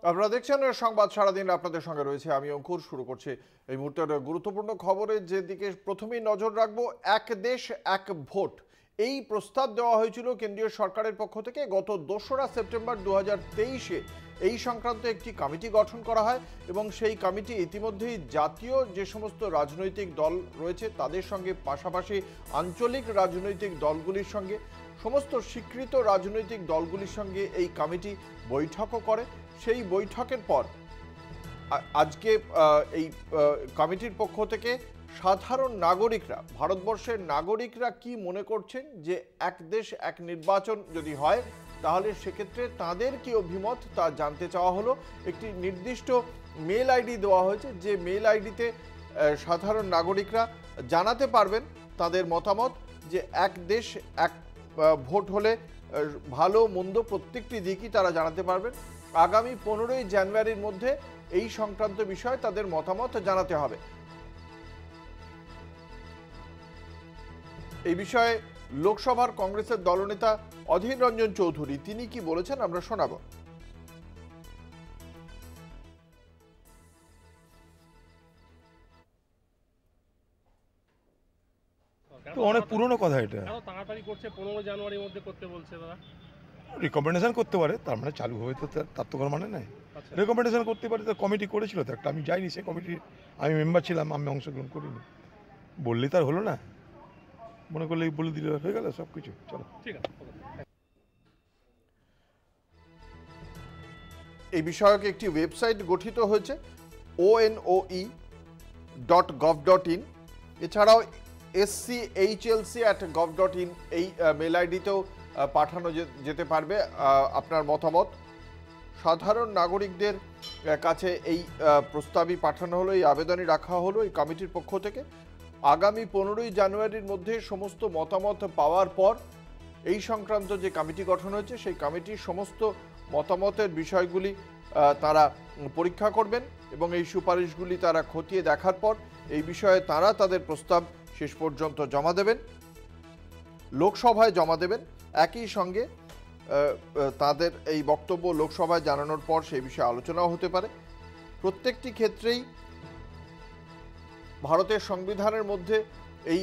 আপনারা দেখছেন সংবাদ সারাদিন, আপনাদের সঙ্গে রয়েছে আমি অঙ্কুর। শুরু করছি এই মুহূর্তের গুরুত্বপূর্ণ খবরের যেদিকে প্রথমেই নজর রাখবো। এক দেশ এক ভোট, এই প্রস্তাব দেওয়া হয়েছিল কেন্দ্রীয় সরকারের পক্ষ থেকে গত 2রা সেপ্টেম্বর 2023-এ। এই সংক্রান্ত একটি কমিটি গঠন করা হয় এবং সেই কমিটি ইতিমধ্যেই জাতীয় যে সমস্ত রাজনৈতিক দল রয়েছে তাদের সঙ্গে, পাশাপাশি আঞ্চলিক রাজনৈতিক দলগুলির সঙ্গে, সমস্ত স্বীকৃত রাজনৈতিক দলগুলির সঙ্গে এই কমিটি বৈঠকও করে। সেই বৈঠকের পর আজকে এই কমিটির পক্ষ থেকে সাধারণ নাগরিকরা, ভারতবর্ষের নাগরিকরা কি মনে করছেন যে এক দেশ এক নির্বাচন যদি হয় তাহলে সেক্ষেত্রে তাদের কি অভিমত তা জানতে চাওয়া হলো। একটি নির্দিষ্ট মেল আইডি দেওয়া হয়েছে, যে মেল আইডিতে সাধারণ নাগরিকরা জানাতে পারবেন তাদের মতামত, যে এক দেশ এক ভোট হলে ভালো মন্দ প্রত্যেকটি দিকই তারা জানাতে পারবেন। আগামী 15ই জানুয়ারির মধ্যে এই সংক্রান্ত বিষয়ে তাদের মতামত জানাতে হবে। এই বিষয়ে লোকসভার কংগ্রেসের দলনেতা অধীর রঞ্জন চৌধুরী তিনি কি বলেছেন আমরা শোনাবো। তো অনেক পুরনো কথা, এটা তাড়াতাড়ি করছে, 15 জানুয়ারির মধ্যে করতে বলছে দাদা। রিকমেন্ডেশন করতে পারে, তার মানে চালু হবে তো তার তো কোনো মানে নাই। রেকমেন্ডেশন করতে পারে, তো কমিটি করেছিল তো একটা, আমি যাইনি সে কমিটির, আমি মেম্বার ছিলাম, আমি অংশগ্রহণ করিনি। বললেই তার হলো না, মনে করলেই বলে দিলে হয়ে গেল সব কিছু। চলো ঠিক আছে। এই বিষয়ক একটি ওয়েবসাইট গঠিত হয়েছে onoe.gov.in। এছাড়াও schlc@gov.in এই মেল আইডিতেও পাঠানো যেতে পারবে আপনার মতামত। সাধারণ নাগরিকদের কাছে এই প্রস্তাবই পাঠানো হলো, এই আবেদনই রাখা হলো এই কমিটির পক্ষ থেকে। আগামী 15ই জানুয়ারির মধ্যে সমস্ত মতামত পাওয়ার পর এই সংক্রান্ত যে কমিটি গঠন হয়েছে সেই কমিটির সমস্ত মতামতের বিষয়গুলি তারা পরীক্ষা করবেন এবং এই সুপারিশগুলি তারা খতিয়ে দেখার পর এই বিষয়ে তারা তাদের প্রস্তাব শেষ পর্যন্ত জমা দেবেন, লোকসভায় জমা দেবেন। একই সঙ্গে তাদের এই বক্তব্য লোকসভায় জানানোর পর সেই বিষয়ে আলোচনাও হতে পারে। প্রত্যেকটি ক্ষেত্রেই ভারতের সংবিধানের মধ্যে এই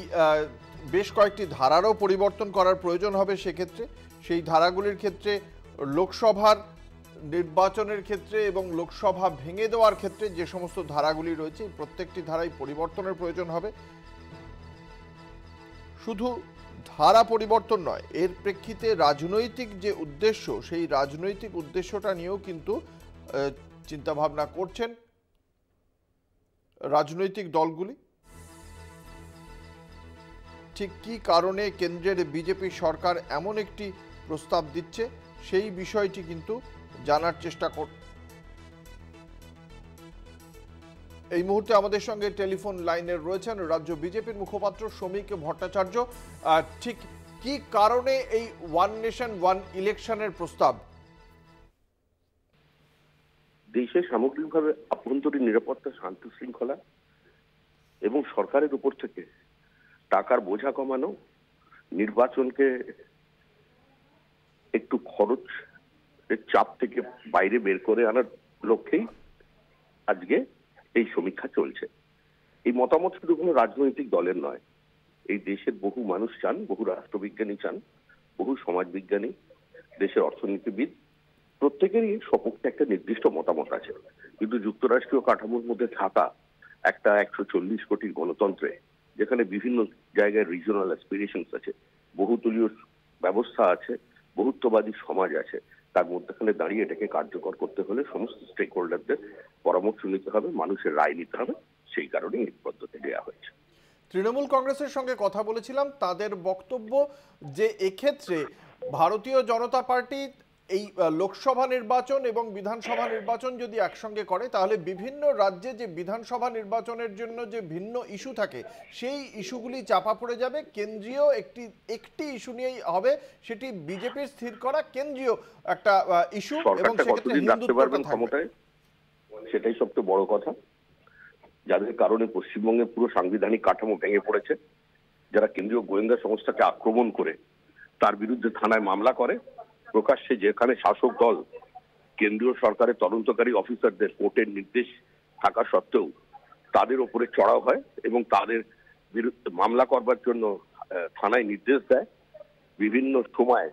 বেশ কয়েকটি ধারারও পরিবর্তন করার প্রয়োজন হবে। সেক্ষেত্রে সেই ধারাগুলির ক্ষেত্রে লোকসভার নির্বাচনের ক্ষেত্রে এবং লোকসভা ভেঙে দেওয়ার ক্ষেত্রে যে সমস্ত ধারাগুলি রয়েছে প্রত্যেকটি ধারাই পরিবর্তনের প্রয়োজন হবে। শুধু ধারা পরিবর্তন নয়, এর প্রেক্ষিতে রাজনৈতিক যে উদ্দেশ্য সেই রাজনৈতিক উদ্দেশ্যটা নিয়েও কিন্তু চিন্তাভাবনা করছেন রাজনৈতিক দলগুলি। ঠিক কী কারণে কেন্দ্রের বিজেপি সরকার এমন একটি প্রস্তাব দিচ্ছে সেই বিষয়টি কিন্তু জানার চেষ্টা এই মুহূর্তে আমাদের সঙ্গে টেলিফোন লাইনে রয়েছেন রাজ্য বিজেপির মুখপাত্র শ্রমিক ভট্টাচার্য। ঠিক কি কারণে এই ওয়ান নেশন ওয়ান ইলেকশনের প্রস্তাব? দেশে সামগ্রিকভাবে আভ্যন্তরীণ নিরাপত্তা, শান্তি শৃঙ্খলা এবং সরকারের উপর থেকে টাকার বোঝা কমানো, নির্বাচনকে একটু খরচ চাপ থেকে বাইরে বের করে আনার লক্ষ্যেই আজকে এই সমীক্ষা চলছে। এই মতামত শুধু কোনো রাজনৈতিক দলের নয়, এই দেশের বহু মানুষ চান, বহু রাষ্ট্রবিজ্ঞানী চান, বহু সমাজবিজ্ঞানী, দেশের অর্থনীতিবিদ, প্রত্যেকেরই সপক্ষে একটা নির্দিষ্ট মতামত আছে। কিন্তু যুক্তরাষ্ট্রীয় কাঠামোর মধ্যে থাকা একটা 140 কোটির গণতন্ত্রে, যেখানে বিভিন্ন জায়গায় রিজিওনাল অ্যাসপিরেশনস আছে, বহুতলীয় ব্যবস্থা আছে, বহুত্ববাদী সমাজ আছে, তার মধ্যখানে দাঁড়িয়ে এটাকে কার্যকর করতে হলে সমস্ত স্টেক হোল্ডারদের পরামর্শ নিতে হবে, মানুষের রায় নিতে হবে। সেই কারণেই এই পদ্ধতি দেওয়া হয়েছে। তৃণমূল কংগ্রেসের সঙ্গে কথা বলেছিলাম, তাদের বক্তব্য যে এক্ষেত্রে ভারতীয় জনতা পার্টি এই লোকসভা নির্বাচন এবং বিধানসভা নির্বাচন যদি একসঙ্গে করে তাহলে বিভিন্ন রাজ্যে যে বিধানসভা নির্বাচনের জন্য যে ভিন্ন ইস্যু থাকে সেই ইস্যুগুলি চাপা পড়ে যাবে। কেন্দ্রীয় একটি ইস্যু নিয়েই হবে, সেটি বিজেপির স্থির করা কেন্দ্রীয় একটা ইস্যু এবং সেক্ষেত্রে হিন্দুত্বটা থাকবে। সেটাই সবচেয়ে বড় কথা, যাদের কারণে পশ্চিমবঙ্গের পুরো সাংবিধানিক কাঠামো ভেঙে পড়েছে, যারা কেন্দ্রীয় গোয়েন্দা সংস্থাকে আক্রমণ করে তার বিরুদ্ধে থানায় মামলা করে, প্রকাশ্যে যেখানে শাসক দল কেন্দ্রীয় সরকারের তদন্তকারী অফিসারদের কোর্টের নির্দেশ থাকা সত্ত্বেও তাদের ওপরে চড়াও হয় এবং তাদের বিরুদ্ধে মামলা করবার জন্য থানায় নির্দেশ দেয়। বিভিন্ন সময়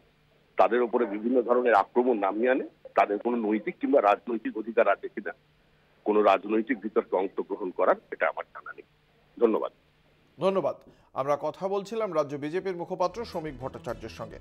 তাদের উপরে বিভিন্ন ধরনের আক্রমণ নামিয়ে আনে। তাদের কোনো নৈতিক কিংবা রাজনৈতিক অধিকার আছে কিনা কোনো রাজনৈতিক বিতর্কে অংশগ্রহণ করার, এটা আমার জানা নেই। ধন্যবাদ। ধন্যবাদ। আমরা কথা বলছিলাম রাজ্য বিজেপির মুখপাত্র শ্রমিক ভট্টাচার্যের সঙ্গে।